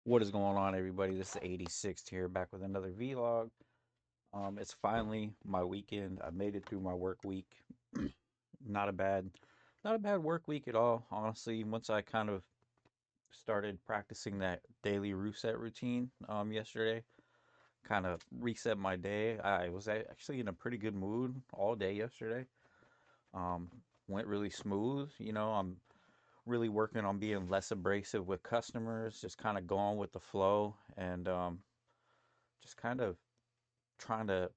What is going on, everybody? This is 86 here, back with another vlog. It's finally my weekend. I made it through my work week. Not a bad, not a bad work week at all. Honestly, once I kind of started practicing that daily reset routine yesterday, kind of reset my day. I was actually in a pretty good mood all day yesterday. Um, Went really smooth. I'm really working on being less abrasive with customers, just kind of going with the flow and just kind of trying to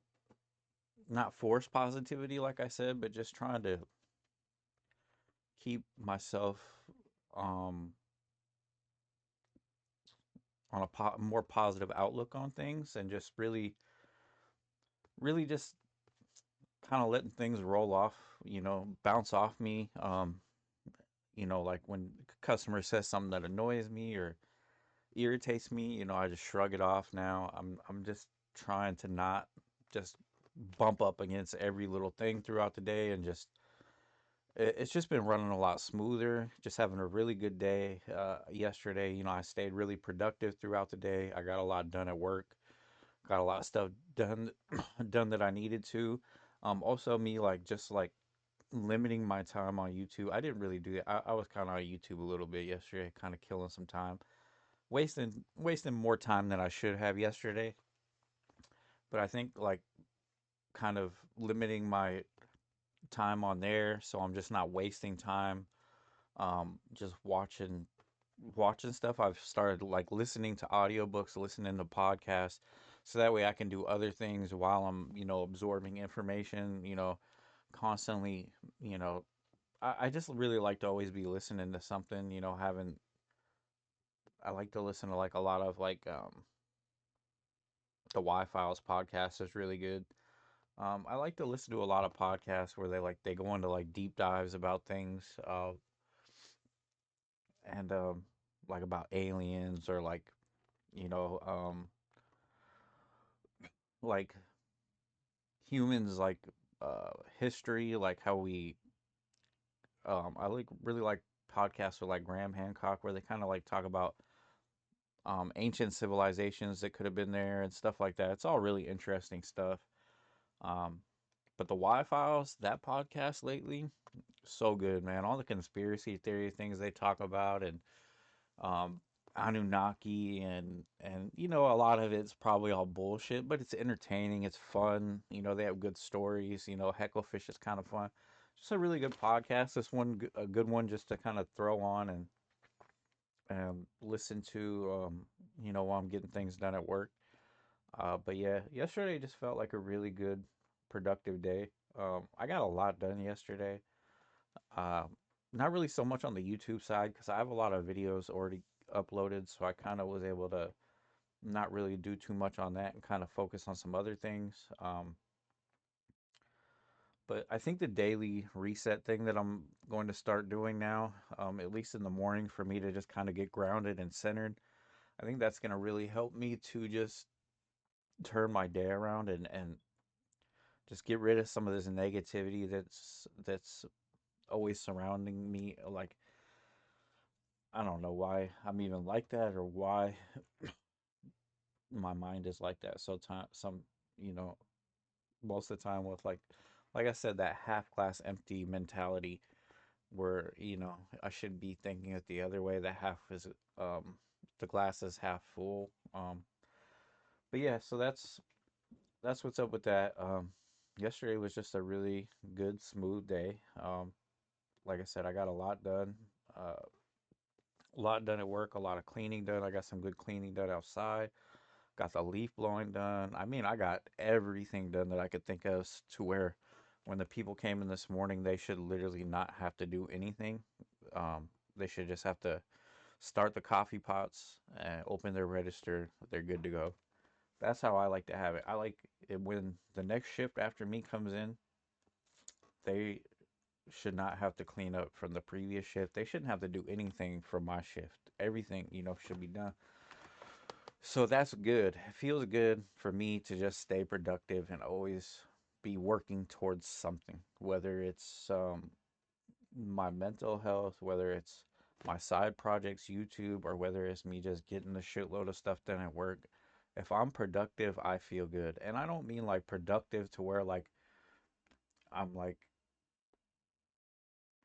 not force positivity, like I said, but just trying to keep myself um, on a more positive outlook on things and just really just kind of letting things roll off, bounce off me. Like when a customer says something that annoys me or irritates me, I just shrug it off now. I'm just trying to not just bump up against every little thing throughout the day and just it's just been running a lot smoother. Just having a really good day. Yesterday, I stayed really productive throughout the day. I got a lot done at work. Got a lot of stuff done, done that I needed to. Also, me just like limiting my time on YouTube. I didn't really do that. I was kind of on YouTube a little bit yesterday, kind of killing some time, wasting more time than I should have yesterday. But I think like kind of limiting my time on there, so I'm just not wasting time just watching stuff. I've started like listening to audiobooks, listening to podcasts, so that way I can do other things while I'm, absorbing information, constantly, you know, I just really like to always be listening to something, having I like to listen to like a lot of the Y Files podcast is really good. I like to listen to a lot of podcasts where they go into like deep dives about things, and like about aliens or like you know like humans like history, like how we I like really like podcasts with like Graham Hancock where they kind of like talk about ancient civilizations that could have been there and stuff like that. It's all really interesting stuff. um but the Y Files, that podcast lately, so good, man. All the conspiracy theory things they talk about, and um, Anunnaki, and a lot of it's probably all bullshit, but it's entertaining. It's fun. They have good stories. Hecklefish is kind of fun. Just a really good podcast. This one, a good one, just to kind of throw on and listen to. While I'm getting things done at work. But yeah, yesterday just felt like a really good, productive day. I got a lot done yesterday. Um, Not really so much on the YouTube side because I have a lot of videos already uploaded, so I kind of was able to not really do too much on that and kind of focus on some other things. But I think the daily reset thing that I'm going to start doing now, at least in the morning, for me to just kind of get grounded and centered, I think that's going to really help me to just turn my day around and just get rid of some of this negativity that's always surrounding me. Like I don't know why I'm even like that or why my mind is like that. So you know, most of the time with like I said, that half glass empty mentality where, I should be thinking it the other way. That half is, um, the glass is half full. But yeah, so that's what's up with that. Yesterday was just a really good, smooth day. Like I said, I got a lot done at work, a lot of cleaning done. I got some good cleaning done outside. Got the leaf blowing done. I mean, I got everything done that I could think of to where when the people came in this morning, they should literally not have to do anything. They should just have to start the coffee pots and open their register. They're good to go. That's how I like to have it. I like it when the next shift after me comes in, they should not have to clean up from the previous shift. They shouldn't have to do anything from my shift. Everything, should be done. So that's good. It feels good for me to just stay productive and always be working towards something, whether it's my mental health, whether it's my side projects, YouTube, or whether it's me just getting a shitload of stuff done at work, if I'm productive, I feel good. And I don't mean like productive to where like I'm like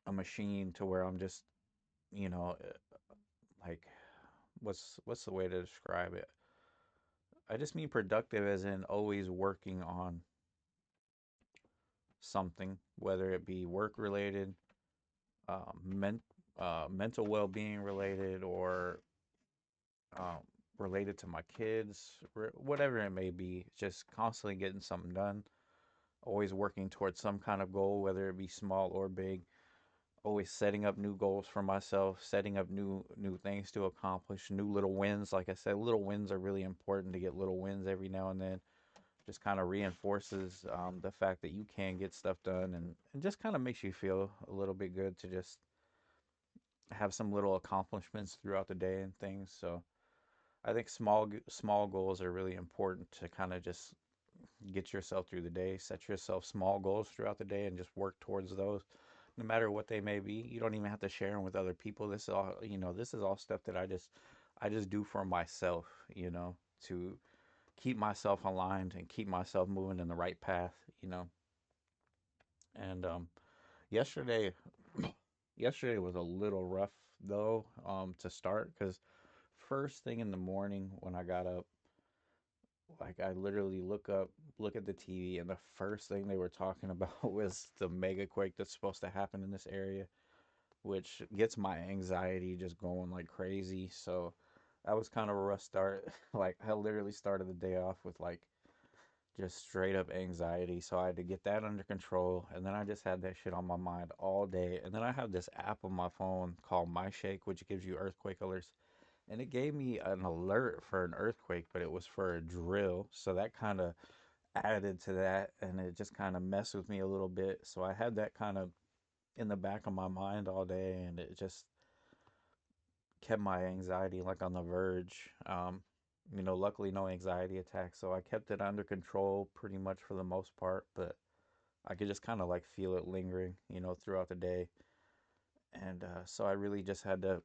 a machine to where I'm just, you know, like what's the way to describe it? I just mean productive as in always working on something, whether it be work related, uh, men, mental well being related, or um, related to my kids, whatever it may be. Just constantly getting something done, always working towards some kind of goal, whether it be small or big. Always setting up new goals for myself, setting up new things to accomplish, new little wins. Like I said, little wins are really important, to get little wins every now and then. Just kind of reinforces the fact that you can get stuff done, and just kind of makes you feel a little bit good to just have some little accomplishments throughout the day and things. So I think small goals are really important to kind of just get yourself through the day. Set yourself small goals throughout the day and just work towards those, no matter what they may be. You don't even have to share them with other people. This is all, this is all stuff that I just do for myself, to keep myself aligned and keep myself moving in the right path, And yesterday, yesterday was a little rough though, to start, because first thing in the morning when I got up, like I literally look at the TV, and the first thing they were talking about was the mega quake that's supposed to happen in this area, which gets my anxiety just going like crazy. So that was kind of a rough start. Like I literally started the day off with like just straight up anxiety. So I had to get that under control. And then I just had that shit on my mind all day. And then I have this app on my phone called MyShake, which gives you earthquake alerts. And it gave me an alert for an earthquake, but it was for a drill. So that kind of added to that. And it just kind of messed with me a little bit. So I had that kind of in the back of my mind all day. And it just kept my anxiety like on the verge. Luckily no anxiety attacks, so I kept it under control pretty much for the most part, but I could just kind of like feel it lingering, throughout the day. And so I really just had to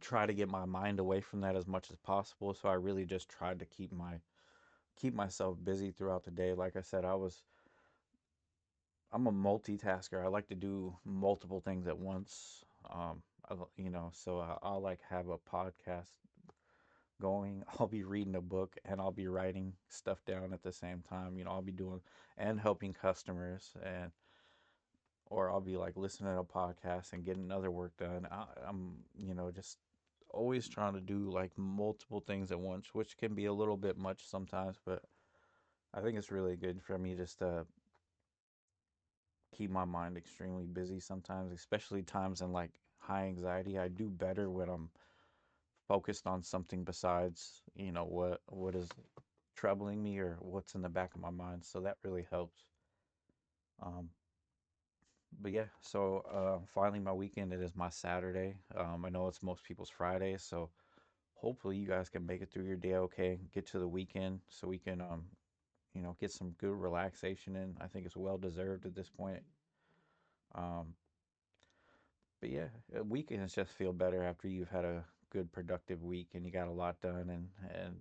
try to get my mind away from that as much as possible. So I really just tried to keep myself busy throughout the day. Like I said, I'm a multitasker. I like to do multiple things at once. So I'll like have a podcast going. I'll be reading a book and I'll be writing stuff down at the same time. I'll be doing and helping customers, and or I'll be like listening to a podcast and getting other work done. I'm, just always trying to do like multiple things at once, which can be a little bit much sometimes, but I think it's really good for me just to keep my mind extremely busy sometimes, especially times in like high anxiety. I do better when I'm focused on something besides, what is troubling me or what's in the back of my mind. So that really helps. Um, but yeah, so finally my weekend, it is my Saturday. I know it's most people's Friday, so hopefully you guys can make it through your day okay, get to the weekend so we can get some good relaxation in. I think it's well deserved at this point. Um, but yeah, weekends just feel better after you've had a good productive week and you got a lot done, and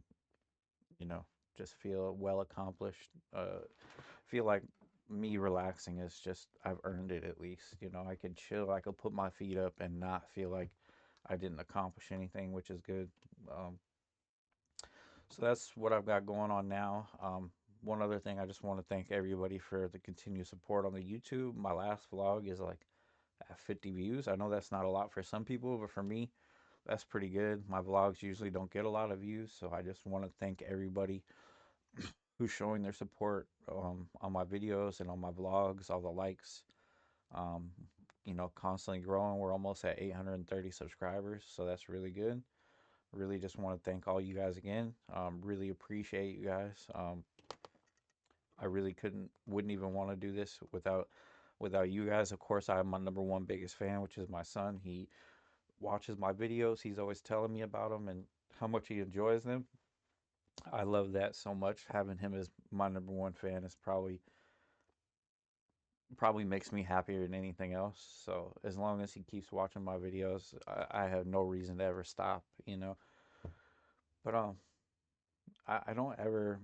you know, just feel well accomplished. Feel like me relaxing is just, I've earned it at least. I can chill, I can put my feet up and not feel like I didn't accomplish anything, which is good. Um, so that's what I've got going on now. One other thing, I just want to thank everybody for the continued support on the YouTube. My last vlog is like at 50 views. I know that's not a lot for some people, but for me, that's pretty good. My vlogs usually don't get a lot of views, so I just want to thank everybody who's showing their support on my videos and on my vlogs, all the likes. Um, constantly growing. We're almost at 830 subscribers, so that's really good. Really just want to thank all you guys again. Really appreciate you guys. I really wouldn't even want to do this without you guys. Of course, I'm my number one biggest fan, which is my son. He watches my videos. He's always telling me about them and how much he enjoys them. I love that so much. Having him as my number one fan is probably probably makes me happier than anything else. So as long as he keeps watching my videos, I have no reason to ever stop, you know. But I don't ever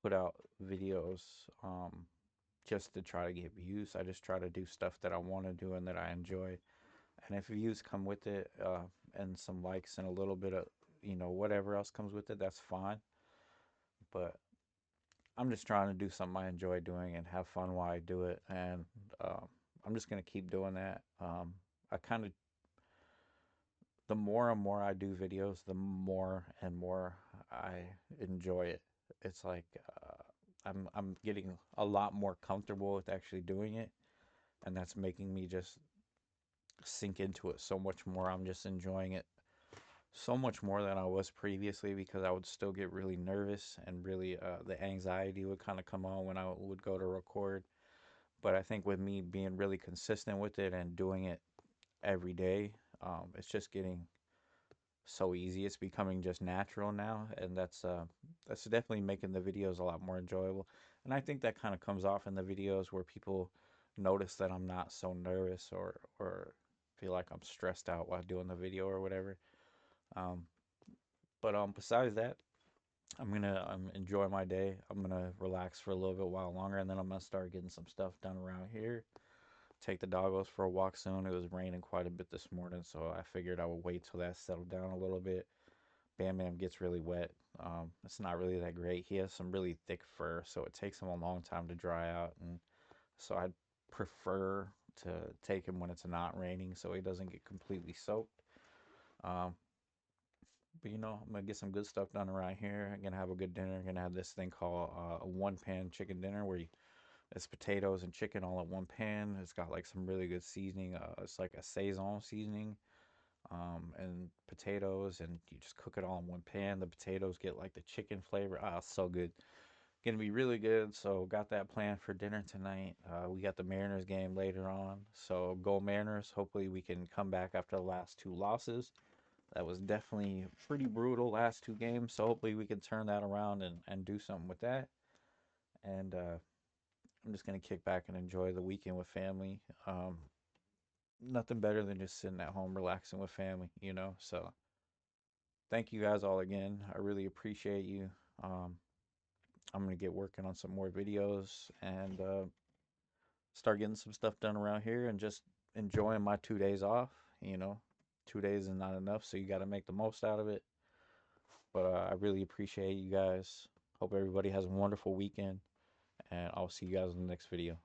put out videos just to try to get views. I just try to do stuff that I want to do and that I enjoy. And if views come with it, and some likes and a little bit of, whatever else comes with it, that's fine. But I'm just trying to do something I enjoy doing and have fun while I do it. And um, I'm just gonna keep doing that. I kind of, the more and more I do videos, the more and more I enjoy it. It's like I'm getting a lot more comfortable with actually doing it, and that's making me just sink into it so much more. I'm just enjoying it so much more than I was previously, because I would still get really nervous and really the anxiety would kind of come on when I would go to record. But I think with me being really consistent with it and doing it every day, it's just getting so easy. It's becoming just natural now, and that's definitely making the videos a lot more enjoyable. And I think that kind of comes off in the videos where people notice that I'm not so nervous or feel like I'm stressed out while doing the video or whatever. Um, but besides that, I'm gonna enjoy my day. I'm gonna relax for a little bit while longer, and then I'm gonna start getting some stuff done around here. Take the doggos for a walk soon. It was raining quite a bit this morning, so I figured I would wait till that settled down a little bit. Bam Bam gets really wet. It's not really that great. He has some really thick fur, so it takes him a long time to dry out, and so I'd prefer to take him when it's not raining, so he doesn't get completely soaked. Um, but I'm gonna get some good stuff done around here. I'm gonna have a good dinner. I'm gonna have this thing called a one pan chicken dinner, where it's potatoes and chicken all in one pan. It's got like some really good seasoning. It's like a Saison seasoning, and potatoes, and you just cook it all in one pan. The potatoes get like the chicken flavor. Ah, so good. Gonna be really good. So got that planned for dinner tonight. We got the Mariners game later on. So go Mariners. Hopefully we can come back after the last two losses. That was definitely pretty brutal last two games. So hopefully we can turn that around and do something with that. And I'm just gonna kick back and enjoy the weekend with family. Nothing better than just sitting at home relaxing with family. So thank you guys all again. I really appreciate you. Um, I'm gonna get working on some more videos and start getting some stuff done around here and just enjoying my 2 days off. You know, 2 days is not enough, so you got to make the most out of it. But I really appreciate you guys. Hope everybody has a wonderful weekend, and I'll see you guys in the next video.